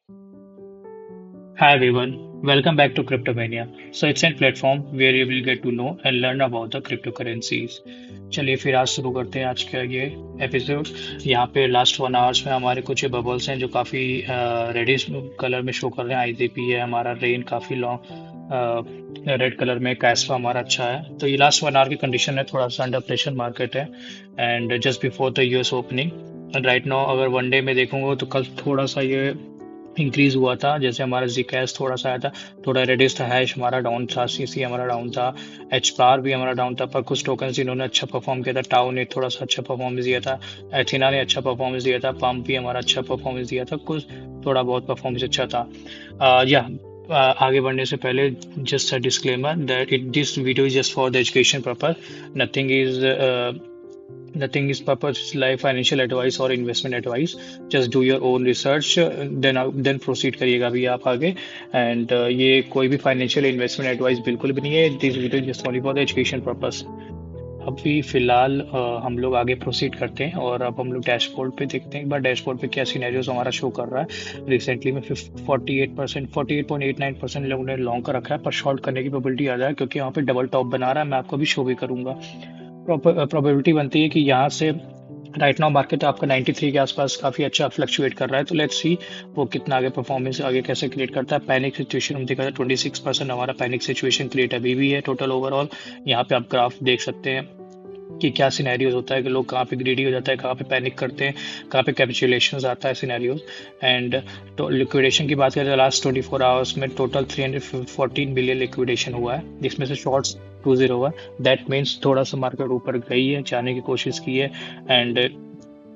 Hi everyone, welcome back to Cryptomania. So it's a platform where you will get to know and learn about the cryptocurrencies. चलिए फिर आज शुरू करते हैं आज का ये एपिसोड। यहाँ पे लास्ट 1 आवर्स में हमारे कुछ बबल्स हैं जो काफ़ी रेडिश कलर में शो कर रहे हैं। आईजीपी है हमारा, रेन काफ़ी लॉन्ग रेड कलर में, कैस्पा हमारा अच्छा है। तो ये लास्ट 1 आवर की कंडीशन है, थोड़ा सा अंडर प्रेशर मार्केट है and just before the US opening. Right now अगर वनडे में देखूंगा तो कल थोड़ा सा ये इंक्रीज हुआ था। जैसे हमारा जीकैश थोड़ा सा आया था, थोड़ा रेडिस था, हैश हमारा डाउन था, सीसी हमारा डाउन था, एच बार भी हमारा डाउन था, पर कुछ टोकन्स इन्होंने अच्छा परफॉर्म किया था। टाउ ने थोड़ा सा अच्छा परफॉर्मेंस दिया था, एथिना ने अच्छा परफॉर्मेंस दिया था, पंप भी हमारा अच्छा परफॉर्मेंस दिया था, कुछ थोड़ा बहुत परफॉर्मेंस अच्छा था। या आगे बढ़ने से पहले just a disclaimer that it this video is just for the education purpose. Nothing is Nothing is purpose like financial advice or investment advice. Just do your own research, then proceed करिएगा अभी आप आगे। And ये कोई भी financial investment advice बिल्कुल भी नहीं है। This video just only for the education purpose. अभी फिलहाल हम लोग आगे प्रोसीड करते हैं और अब हम लोग डैशबोर्ड पे देखते हैं एक बार डैशबोर्ड पे क्या सिनेरियोज हमारा शो कर रहा है। रिसेंटली में 48%, 48.89% लोगों ने लॉन्ग का रखा है, पर शॉर्ट करने की प्रोबेबिलिटी आ जाए क्योंकि यहाँ पे डबल टॉप बना रहा है। मैं आपको अभी शो भी करूंगा। प्रोबेबिलिटी बनती है कि यहाँ से राइट नाउ मार्केट आपका 93 के आसपास काफी अच्छा फ्लक्चुएट कर रहा है। तो लेट्स सी वो कितना आगे परफॉर्मेंस आगे कैसे क्रिएट करता है। पैनिक सिचुएशन हम देखा था, 26% हमारा पैनिक सिचुएशन क्रिएट अभी भी है टोटल ओवरऑल। यहाँ पे आप ग्राफ देख सकते हैं कि क्या सिनेरियोज होता है कि लोग कहाँ पे ग्रीडी हो जाता है, कहाँ पे पैनिक करते हैं, कहाँ पे कैपिचुलेशन आता है सिनेरियोज। एंड तो लिक्विडेशन की बात करें तो लास्ट 24 आवर्स में टोटल 314 बिलियन लिक्विडेशन हुआ है, जिसमें से शॉर्ट्स 20 हुआ। दैट मीन्स थोड़ा सा मार्केट ऊपर गई है, जाने की कोशिश की है। एंड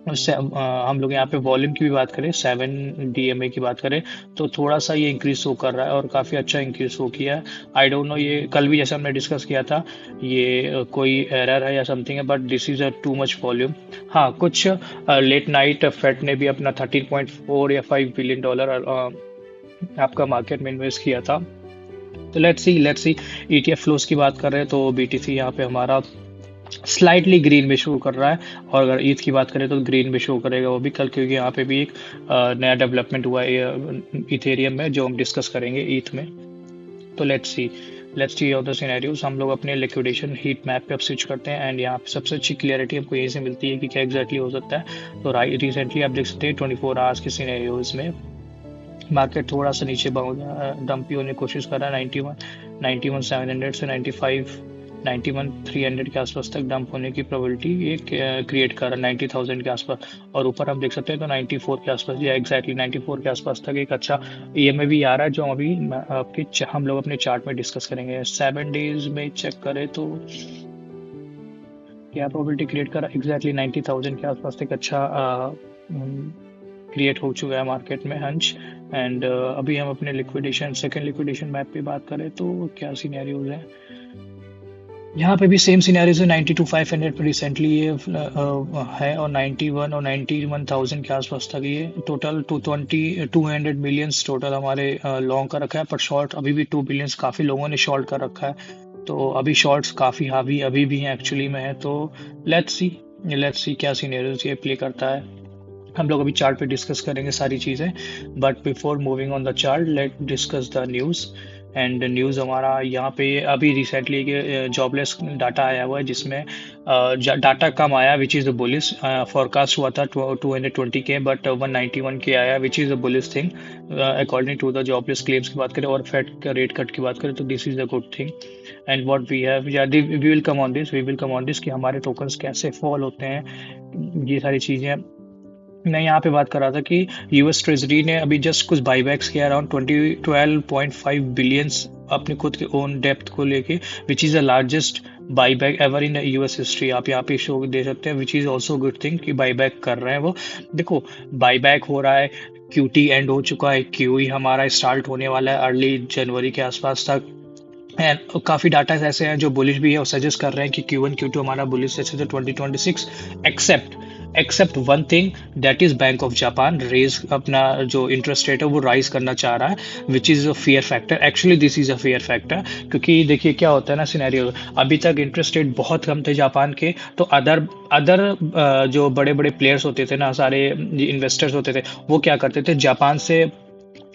हम लोग यहाँ पे वॉल्यूम की भी बात करें, 7 DMA की बात करें तो थोड़ा सा ये इंक्रीज शो कर रहा है और काफ़ी अच्छा इंक्रीज शो किया है। आई डोंट नो, ये कल भी जैसे हमने डिस्कस किया था, ये कोई एरर है या समथिंग है, but this is a too much volume. हाँ, कुछ लेट नाइट फेड ने भी अपना 13.4 या $5 बिलियन आपका मार्केट में इन्वेस्ट किया था। तो लेट्स सी ETF फ्लोज की बात कर रहे हैं तो BTC यहाँ पे हमारा स्लाइटली ग्रीन में शो कर रहा है। और अगर ईथ की बात करें तो ग्रीन में शो करेगा वो भी कल, क्योंकि यहाँ पे भी एक नया डेवलपमेंट हुआ है इथेरियम में जो हम डिस्कस करेंगे ईथ में। तो let's see of the scenarios. हम लोग अपने लिक्विडेशन हीट मैप पे अब स्विच करते हैं एंड यहाँ पे सबसे अच्छी क्लियरिटी हमको यहीं से मिलती है कि क्या एग्जैक्टली हो सकता है। तो रिसेंटली आप देख सकते हैं 24 आवर्स के सिनेरियोज में मार्केट थोड़ा सा नीचे डंपी होने की कोशिश कर रहा है। 91,700 से 91,300 के आसपास तक डंप होने की प्रोबेबिलिटी ये क्रिएट कर रहा है, 90,000 के आसपास। और ऊपर हम देख सकते हैं तो 94 के आसपास या एग्जैक्टली 94 के आसपास तक एक अच्छा EMA भी आ रहा है, जो अभी हम लोग अपने चार्ट में डिस्कस करेंगे। 7 डेज में चेक करें तो क्या प्रोबेबिलिटी क्रिएट कर रहा है, एग्जैक्टली 90,000 के आसपास तक अच्छा क्रिएट हो चुका है मार्केट में हंच। एंड अभी हम अपने लिक्विडेशन सेकंड लिक्विडेशन मैप पे बात करें तो क्या सिनेरियोज हैं। यहाँ पे भी सेम सिनेरियोज है, 92,500 पे रिसेंटली ये है, और 91 और 91,000 के आसपास तक ये टोटल 200 मिलियंस टोटल हमारे लॉन्ग का रखा है। पर शॉर्ट अभी भी 2 बिलियंस काफ़ी लोगों ने शॉर्ट कर रखा है। तो अभी शॉर्ट्स काफ़ी हावी अभी भी हैं एक्चुअली में है। तो लेट्स सी क्या सिनेरियोज ये प्ले करता है। हम लोग अभी चार्ट पे डिस्कस करेंगे सारी चीज़ें, but before moving on the chart let discuss the news. And news हमारा यहाँ पे अभी रिसेंटली जॉबलेस डाटा आया हुआ है, जिसमें डाटा कम आया which is the bullish. Forecast हुआ था 220 के, बट 191 के आया which is the bullish thing according to the jobless claims की बात करें और फेड का रेट कट की बात करें तो this is the good thing. And what we have, या we will come on this कि हमारे टोकन्स कैसे फॉल होते हैं, ये सारी चीज़ें। मैं यहाँ पे बात कर रहा था कि यूएस ट्रेजरी ने अभी जस्ट कुछ बाईबैक्स किया अराउंड 12.5 बिलियंस अपने खुद के ओन डेप्थ को लेके, विच is the largest buyback ever in US history. आप यहाँ पे शो दे सकते हैं, विच इज़ ऑल्सो गुड थिंग कि बाईबैक कर रहे हैं वो। देखो, बाईबैक हो रहा है, QT एंड हो चुका है, QE हमारा स्टार्ट होने वाला है अर्ली जनवरी के आसपास तक। एंड काफ़ी डाटा ऐसे हैं जो बुलिश भी है और सजेस्ट कर रहे हैं कि Q1 Q2 हमारा बुलिश जैसे तो 2026, except except one thing, that is bank of Japan raise अपना जो इंटरेस्ट रेट है वो राइज करना चाह रहा है, which is a fair factor. Actually this is a fair factor, क्योंकि देखिए क्या होता है ना सिनेरियो, अभी तक इंटरेस्ट रेट बहुत कम थे जापान के, तो अदर अदर जो बड़े बड़े प्लेयर्स होते थे ना, सारे इन्वेस्टर्स होते थे, वो क्या करते थे, जापान से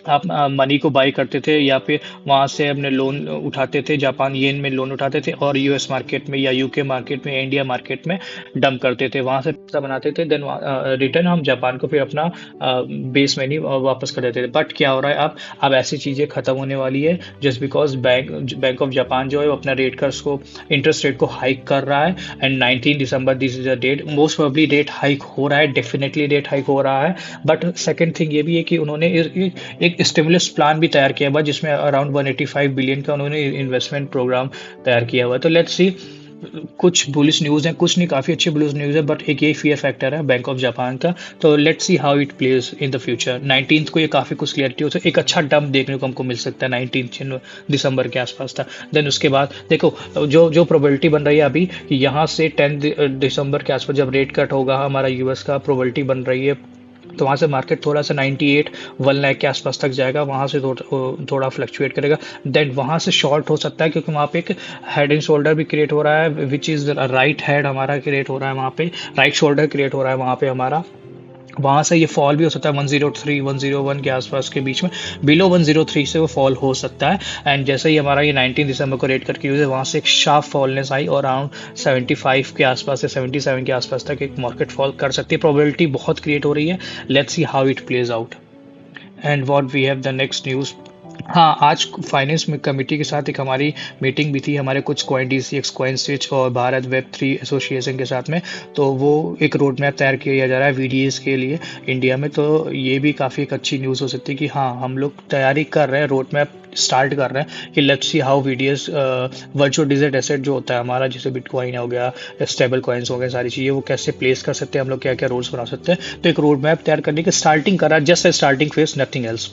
आप मनी को बाई करते थे या फिर वहां से अपने लोन उठाते थे, जापान येन में लोन उठाते थे और यूएस मार्केट में या यूके मार्केट में, इंडिया मार्केट में डंप करते थे, वहां से पैसा बनाते थे, देन रिटर्न हम जापान को फिर अपना बेस मनी वापस कर देते थे। बट क्या हो रहा है अब ऐसी चीजें खत्म होने वाली है, just because bank of Japan जो है वो अपना रेट का उसको इंटरेस्ट रेट को हाइक कर रहा है। And 19 December this is the date, most probably rate hike हो रहा है, डेफिनेटली रेट हाइक हो रहा है। बट सेकंड थिंग ये भी है कि उन्होंने एक स्टिमुलस प्लान भी तैयार किया हुआ है, जिसमें अराउंड 185 बिलियन का उन्होंने इन्वेस्टमेंट प्रोग्राम तैयार किया हुआ है। तो लेट्स सी, कुछ बुलिश न्यूज़ है, कुछ नहीं, काफ़ी अच्छी बुलिश न्यूज़ है, बट एक यही फियर फैक्टर है बैंक ऑफ जापान का। तो let's see how it plays in the future. 19th को ये काफ़ी कुछ क्लियरिटी हो सकती है, एक अच्छा डंप देखने को हमको मिल सकता है 19 दिसंबर के आसपास था। देन उसके बाद देखो, जो जो प्रोबेबिलिटी बन रही है अभी कि यहाँ से 10 दिसंबर के आसपास जब रेट कट होगा हमारा यूएस का, प्रोबेबिलिटी बन रही है तो वहाँ से मार्केट थोड़ा सा 98 1 लाख के आसपास तक जाएगा, वहाँ से थोड़ा फ्लक्चुएट करेगा। देन वहाँ से शॉर्ट हो सकता है, क्योंकि वहाँ पे एक हेड एंड शोल्डर भी क्रिएट हो रहा है, विच इज़ राइट हेड हमारा क्रिएट हो रहा है वहाँ पे, राइट शोल्डर क्रिएट हो रहा है वहाँ पे हमारा। वहाँ से ये फॉल भी हो सकता है 103 101 के आसपास के बीच में, बिलो 103 से वो फॉल हो सकता है। एंड जैसे ही हमारा ये 19 दिसंबर को रेट करके यूज है, वहाँ से एक शार्प फॉलनेस आई और अराउंड 75 के आसपास से 77 के आसपास तक एक मार्केट फॉल कर सकती है, प्रोबेबिलिटी बहुत क्रिएट हो रही है। Let's see how it plays out. And what we have the next news. हाँ, आज फाइनेंस में कमेटी के साथ एक हमारी मीटिंग भी थी, हमारे कुछ कॉइन डीसीएक्स, कॉइन स्विच और भारत वेब 3 एसोसिएशन के साथ में। तो वो एक रोड मैप तैयार किया जा रहा है वीडीएस के लिए इंडिया में। तो ये भी काफ़ी एक अच्छी न्यूज़ हो सकती है कि हाँ, हम लोग तैयारी कर रहे हैं, रोड मैप स्टार्ट कर रहे हैं कि let's see how VDS virtual digital asset जो होता है हमारा, जैसे बिटकॉइन हो गया, स्टेबल कॉइन्स हो गए, सारी चीज़ें वो कैसे प्लेस कर सकते हैं हम लोग, क्या क्या रोल्स बना सकते हैं। तो एक रोड मैप तैयार करने की स्टार्टिंग कर रहा है, just a starting phase, nothing else.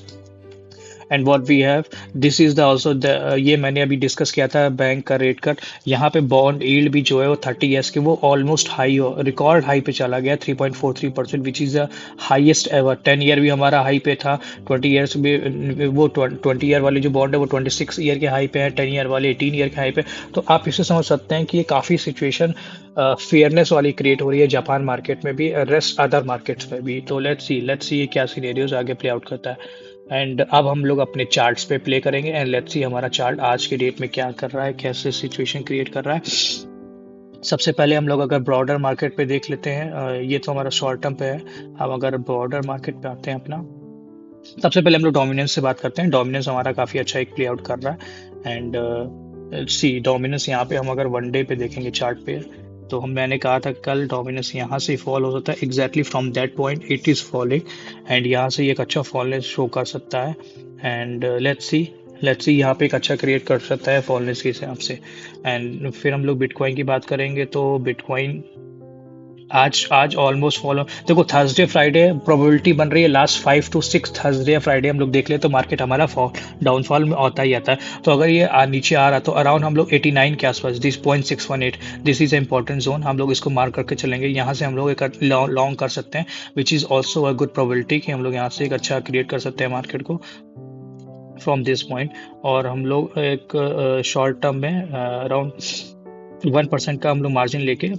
And what we have, this is the also the, ये मैंने अभी डिस्कस किया था बैंक का रेट कट। यहाँ पे बॉन्ड यील्ड भी जो है वो 30 ईयर्स के वो ऑलमोस्ट हाई, रिकॉर्ड हाई पे चला गया 3.43%, विच is the highest ever. 10 year भी हमारा हाई पे था, 20 ईयर्स भी, वो 20 ईयर वाली जो बॉन्ड है वो 26 ईयर के हाई पे है, 10 ईयर वाले 18 ईयर के हाई पे। तो आप इसे समझ सकते हैं कि ये काफ़ी सिचुएशन फेयरनेस वाली क्रिएट हो रही है जापान मार्केट में भी, रेस्ट अदर मार्केट्स में भी। तो लेट्स सी ये क्या सीनेरियोज आगे प्ले आउट करता है। एंड अब हम लोग अपने चार्ट्स पे प्ले करेंगे एंड लेट्स सी हमारा चार्ट आज के डेट में क्या कर रहा है, कैसे सिचुएशन क्रिएट कर रहा है। सबसे पहले हम लोग अगर ब्रॉडर मार्केट पे देख लेते हैं, ये तो हमारा शॉर्ट टर्म पे है। अब अगर ब्रॉडर मार्केट पे आते हैं अपना, सबसे पहले हम लोग डोमिनेंस से बात करते हैं। डोमिनेंस हमारा काफ़ी अच्छा एक प्ले आउट कर रहा है। एंड सी डोमिनेंस यहाँ पे हम अगर 1 डे पे देखेंगे चार्ट पे, तो हम, मैंने कहा था कल, डोमिनेंस यहाँ से फॉल हो सकता है, exactly from that point it is falling. And यहाँ से एक अच्छा फॉलनेस शो कर सकता है। एंड लेट्स सी यहाँ पे एक अच्छा क्रिएट कर सकता है फॉलनेस के हिसाब से। एंड फिर हम लोग बिटकॉइन की बात करेंगे, तो बिटकॉइन आज आज ऑलमोस्ट फॉलो, देखो थर्सडे फ्राइडे प्रोबेबिलिटी बन रही है, लास्ट 5 to 6 थर्सडे या फ्राइडे हम लोग देख ले तो मार्केट हमारा फॉल डाउनफॉल में आता ही आता है। तो अगर ये नीचे आ रहा तो अराउंड हम लोग 89 के आसपास, this 0.618, this is important zone, हम लोग इसको मार्क करके चलेंगे। यहाँ से हम लोग एक लॉन्ग कर सकते हैं, विच is also a good probability कि हम लोग यहाँ से एक अच्छा क्रिएट कर सकते हैं मार्केट को फ्रॉम दिस पॉइंट। और हम लोग एक शॉर्ट टर्म में अराउंड 1% का हम लोग मार्जिन लेके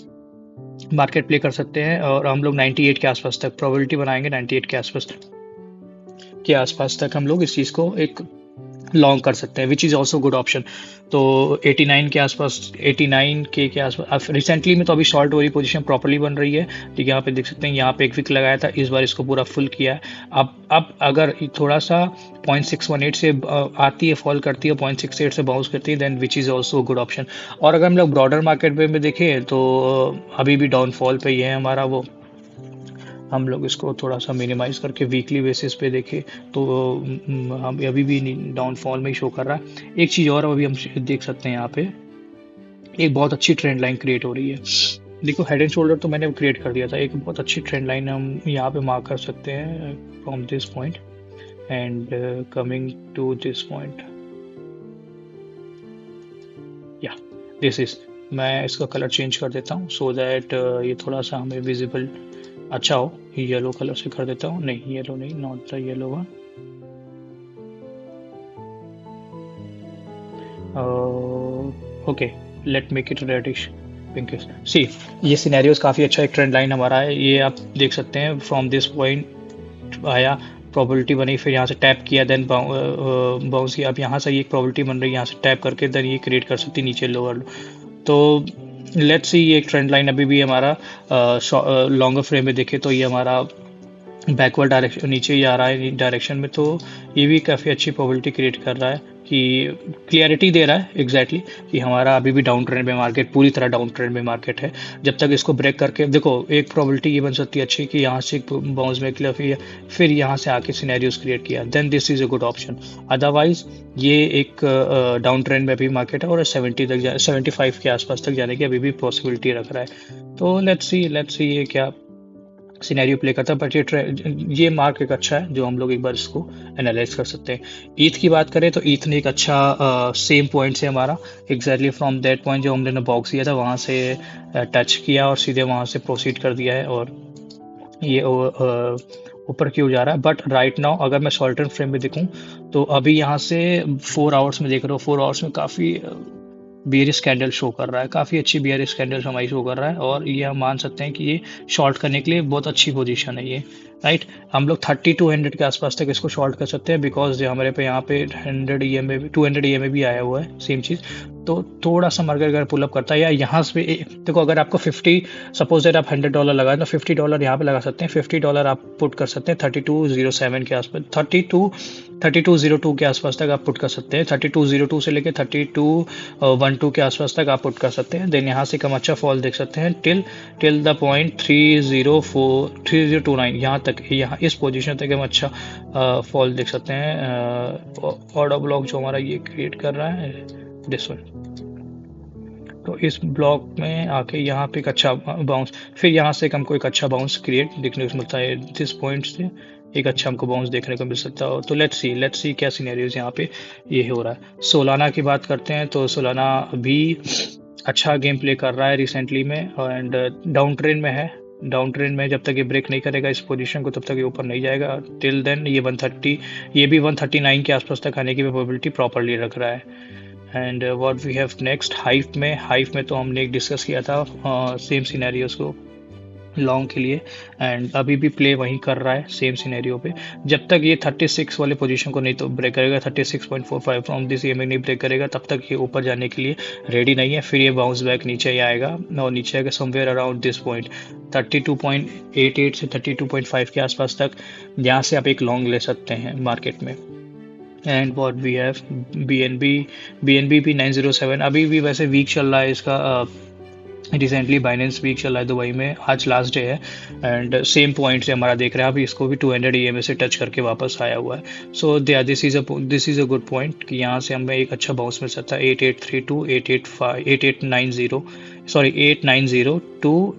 मार्केट प्ले कर सकते हैं, और हम लोग 98 के आसपास तक प्रोबेबिलिटी बनाएंगे, 98 के आसपास तक हम लोग इस चीज़ को एक लॉन्ग कर सकते हैं, विच इज़ ऑल्सो गुड ऑप्शन। तो 89 के आसपास, 89 के आसपास रिसेंटली में तो अभी शॉर्ट वाली पोजीशन प्रॉपर्ली बन रही है। ठीक है, यहाँ पे देख सकते हैं, यहाँ पे एक विक लगाया था, इस बार इसको पूरा फुल किया है। अब अगर थोड़ा सा 0.618 से आती है, फॉल करती है, 0.68 से बाउंस करती है, then which is also good option. और अगर हम लोग ब्रॉडर मार्केट में देखें तो अभी भी डाउनफॉल पे ही है हमारा वो, हम लोग इसको थोड़ा सा मिनिमाइज करके वीकली बेसिस पे देखें तो हम अभी भी डाउनफॉल में ही शो कर रहा है। एक चीज़ और अभी हम देख सकते हैं, यहाँ पे एक बहुत अच्छी ट्रेंड लाइन क्रिएट हो रही है। देखो हेड एंड शोल्डर तो मैंने क्रिएट कर दिया था, एक बहुत अच्छी ट्रेंड लाइन हम यहाँ पे मार्क कर सकते हैं from this point and coming to this point, या दिस इज, मैं इसका कलर चेंज कर देता हूँ सो दैट ये थोड़ा सा हमें विजिबल अच्छा हो। येलो कलर से कर देता हूँ, नहीं येलो नहीं, not the yellow one. Okay, let make it reddish pinkish. See, ये सिनेरियोस काफ़ी अच्छा एक ट्रेंड लाइन हमारा है, ये आप देख सकते हैं फ्रॉम दिस पॉइंट आया प्रोबेबिलिटी बनी, फिर यहाँ से टैप किया, देन बाउंस किया। अब यहाँ से ये एक प्रोबेबिलिटी बन रही है, यहाँ से टैप करके देन ये क्रिएट कर सकती है नीचे लोअर। तो लेट्स सी, ये एक ट्रेंड लाइन अभी भी हमारा लॉन्गर फ्रेम में देखे तो ये हमारा बैकवर्ड डायरेक्शन नीचे ही आ रहा है डायरेक्शन में, तो ये भी काफ़ी अच्छी प्रोबेबिलिटी क्रिएट कर रहा है कि क्लियरिटी दे रहा है एग्जैक्टली कि हमारा अभी भी डाउन ट्रेंड में मार्केट, पूरी तरह डाउन ट्रेंड में मार्केट है। जब तक इसको ब्रेक करके देखो, एक प्रोबेबिलिटी ये बन सकती है अच्छी कि यहाँ से बाउंस बैक किया, फिर यहाँ से आके सिनेरियोज क्रिएट किया, then this is a good option. Otherwise ये एक डाउन ट्रेंड में अभी मार्केट है और 70 तक 75 के आसपास तक जाने की अभी भी पॉसिबिलिटी रख रहा है। तो लेट्स सी ये क्या सिनेरियो प्ले करता है, बट ये मार्क एक अच्छा है जो हम लोग एक बार इसको एनालाइज कर सकते हैं। ईथ की बात करें तो ईथ ने एक अच्छा सेम पॉइंट से हमारा एग्जैक्टली फ्रॉम दैट पॉइंट जो हमने बॉक्स किया था वहाँ से टच किया और सीधे वहाँ से प्रोसीड कर दिया है, और ये ऊपर क्यों जा रहा है। बट राइट नाउ अगर मैं शॉर्ट टर्म फ्रेम में देखूं तो अभी यहाँ से 4 आवर्स में देख रहा हूँ, 4 आवर्स में काफ़ी बियरिश कैंडल शो कर रहा है, काफ़ी अच्छी बियरिश कैंडल हमारी शो कर रहा है, और ये हम मान सकते हैं कि ये शॉर्ट करने के लिए बहुत अच्छी पोजीशन है ये, राइट। हम लोग 3200 के आसपास तक इसको शॉर्ट कर सकते हैं, बिकॉज हमारे पे यहाँ पे 100 EMA भी 200 EMA भी आया हुआ है सेम चीज़। तो थोड़ा सा मार्केट अगर पुलअप करता है या यहाँ से देखो, अगर आपको 50 सपोज दैट आप $100 लगाए तो $50 यहाँ पे लगा सकते हैं, $50 आप पुट कर सकते हैं 3207 के आसपास, 3202 के आसपास तक आप पुट कर सकते हैं, 3202 से लेके 3212 के आसपास तक आप पुट कर सकते हैं। देन यहाँ से कम अच्छा फॉल देख सकते हैं टिल द पॉइंट 3029, यहाँ तक, यहाँ इस पोजीशन तक हम अच्छा फॉल देख सकते हैं। ऑर्डर ब्लॉक जो हमारा ये क्रिएट कर रहा है दिस वन, तो इस ब्लॉक में आके यहाँ पे एक अच्छा बाउंस, फिर यहाँ से हमको एक अच्छा बाउंस क्रिएट देखने को मिलता है, दिस पॉइंट से एक अच्छा हमको बाउंस देखने को मिल सकता है। तो लेट्स सी क्या सिनेरियोज यहाँ पे ये हो रहा है। सोलाना की बात करते हैं तो सोलाना भी अच्छा गेम प्ले कर रहा है रिसेंटली में, एंड डाउन ट्रेंड में है। डाउन ट्रेंड में जब तक ये ब्रेक नहीं करेगा इस पोजीशन को तब तक ये ऊपर नहीं जाएगा। टिल देन ये 130, ये भी 139 के आसपास तक आने की प्रोबेबिलिटी प्रॉपरली रख रहा है। And what we have next, Hive में तो हमने एक डिस्कस किया था सेम सिनेरियोज को लॉन्ग के लिए, एंड अभी भी प्ले वहीं कर रहा है सेम सिनेरियो पे। जब तक ये 36 वाले पोजीशन को नहीं तो ब्रेक करेगा, 36.45 फ्रॉम दिस EMA नहीं ब्रेक करेगा, तब तक ये ऊपर जाने के लिए रेडी नहीं है। फिर ये बाउंस बैक नीचे ही आएगा, और नीचे आएगा समवेयर अराउंड दिस पॉइंट 32.88 से 32.5 के आसपास तक, जहाँ से आप एक लॉन्ग ले सकते हैं मार्केट में। And what we have BNB भी 907 अभी भी वैसे वीक चल रहा है इसका। रिसेंटली बाइनेंस वीक चल रहा है दुबई में, आज लास्ट डे है, एंड सेम पॉइंट से हमारा देख रहे हैं अभी इसको भी 200 EMA से टच करके वापस आया हुआ है। So this is a good point कि यहाँ से हमें एक अच्छा बाउंस मिल सकता है 8832 8890 सॉरी 890 टू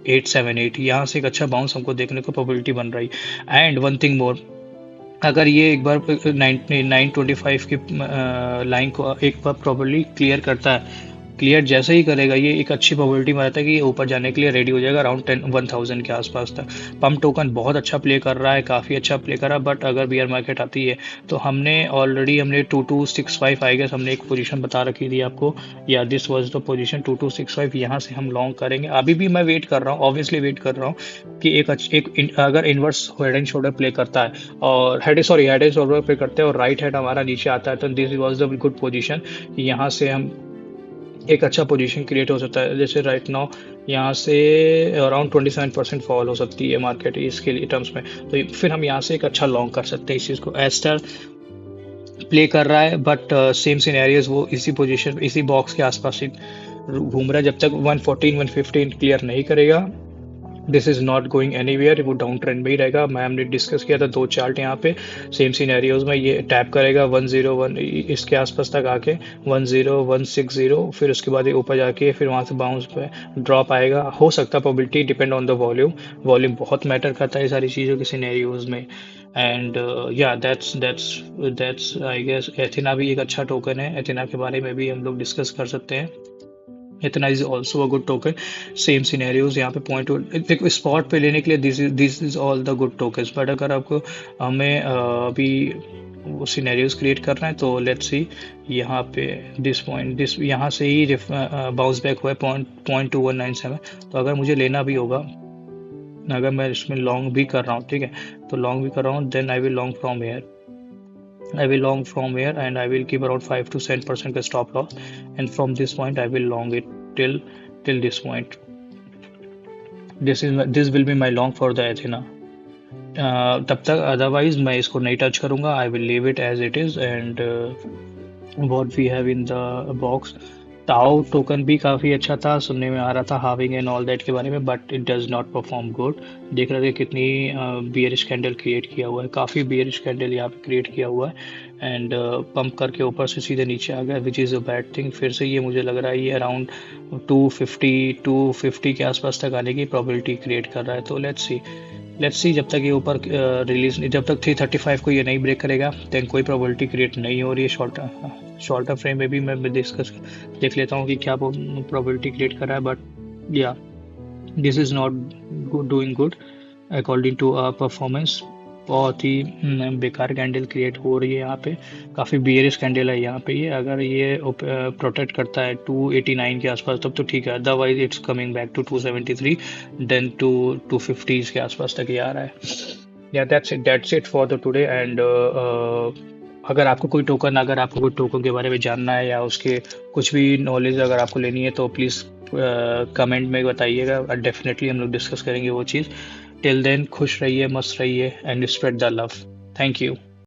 878, यहाँ से एक अच्छा बाउंस हमको देखने को प्रोबेबिलिटी बन रही। एंड वन थिंग मोर, अगर ये एक बार 925 की लाइन को एक बार प्रॉपर्ली क्लियर करता है, क्लियर जैसे ही करेगा ये एक अच्छी प्रोबेबिलिटी में रहता है कि ये ऊपर जाने के लिए रेडी हो जाएगा अराउंड 1000 के आसपास तक। पम्प टोकन बहुत अच्छा प्ले कर रहा है, काफ़ी अच्छा प्ले कर रहा है, बट अगर बियर मार्केट आती है तो हमने 2265 आई गेस हमने एक पोजीशन बता रखी थी आपको, या दिस वाज द पोजीशन 2265, यहाँ से हम लॉन्ग करेंगे। अभी भी मैं वेट कर रहा हूँ, ऑब्वियसली वेट कर रहा हूँ कि अगर inverse head and shoulder play करता है और हेड एंड शोल्डर प्ले करते हैं और राइट हैंड हमारा नीचे आता है, तो this was the good position, यहाँ से हम एक अच्छा पोजीशन क्रिएट हो सकता है। जैसे राइट नाउ यहाँ से अराउंड 27% फॉल हो सकती है मार्केट इसके लिए टर्म्स में, तो फिर हम यहाँ से एक अच्छा लॉन्ग कर सकते हैं इस चीज़ को। एस्टर प्ले कर रहा है, बट सेम सिनेरियोज वो इसी पोजीशन इसी बॉक्स के आसपास ही घूम रहा है। जब तक 114 115 क्लियर नहीं करेगा, this is not going anywhere, वो डाउन ट्रेंड में ही रहेगा। मैं हमने डिस्कस किया था 2 चार्ट यहाँ पे सेम सिनेरियोज में, ये टैप करेगा 101 इसके आसपास तक आके 10160, फिर उसके बाद ये ऊपर जाके फिर वहाँ से बाउंस पे ड्रॉप आएगा। हो सकता है probability depend on the volume बहुत मैटर करता है सारी चीज़ों के सिनेरियोज में। एंड या दैट्स आई गेस। एथेना भी एक अच्छा टोकन है, एथेना के बारे में भी हम लोग डिस्कस कर सकते हैं। इतना is also a good token, same scenarios यहाँ पे पॉइंट देखो स्पॉट पे लेने के लिए this is all the good tokens, but अगर आपको हमें अभी वो सिनेरियोज क्रिएट करना है तो लेट्स सी यहाँ पे दिस यहाँ से ही बाउंस बैक हुआ है 0.2197, तो अगर मुझे लेना भी होगा अगर मैं इसमें लॉन्ग भी कर रहा हूँ, ठीक है, तो लॉन्ग भी कर रहा हूँ, then I will long from here, I will long from here and I will keep around 5 to 7% का stop loss, and from this point I will long it till this point. This will be my long for the Athena. तब तक otherwise मैं इसको नहीं touch करूंगा. I will leave it as it is. And what we have in the box, Tao token भी काफ़ी अच्छा था, सुनने में आ रहा था हाविंग एंड ऑल दैट के बारे में, but it does not perform good. देख रहे थे कितनी बियरिश कैंडल क्रिएट किया हुआ है, काफ़ी बियरिश कैंडल यहाँ पे क्रिएट किया हुआ है, एंड पंप करके ऊपर से सीधे नीचे आ गया, which is a bad thing. फिर से ये मुझे लग रहा है ये अराउंड 250 के आसपास तक आने की प्रोबेबिलिटी क्रिएट कर रहा है. तो लेट्स सी जब तक ये ऊपर रिलीज, जब तक 335 को ये नहीं ब्रेक करेगा, देन कोई प्रोबेबिलिटी क्रिएट नहीं हो रही है. शॉर्टर फ्रेम में भी मैं डिस्कस देख लेता हूँ कि क्या प्रोबेबिलिटी क्रिएट कर रहा है. But yeah this is not doing good according to performance. बहुत ही बेकार कैंडल क्रिएट हो रही है यहाँ पे, काफ़ी बियरिश कैंडल है यहाँ पे. ये अगर ये प्रोटेक्ट करता है 289 के आसपास तब तो ठीक है, otherwise it's coming back to 273, then to 250 के आसपास तक ये आ रहा है. Yeah that's it for the today. एंड अगर आपको कोई टोकन के बारे में जानना है या उसके कुछ भी नॉलेज अगर आपको लेनी है तो प्लीज़ कमेंट में बताइएगा. डेफिनेटली हम लोग डिस्कस करेंगे वो चीज़. टिल देन खुश रहिए, मस्त रहिए, and spread the love. Thank you.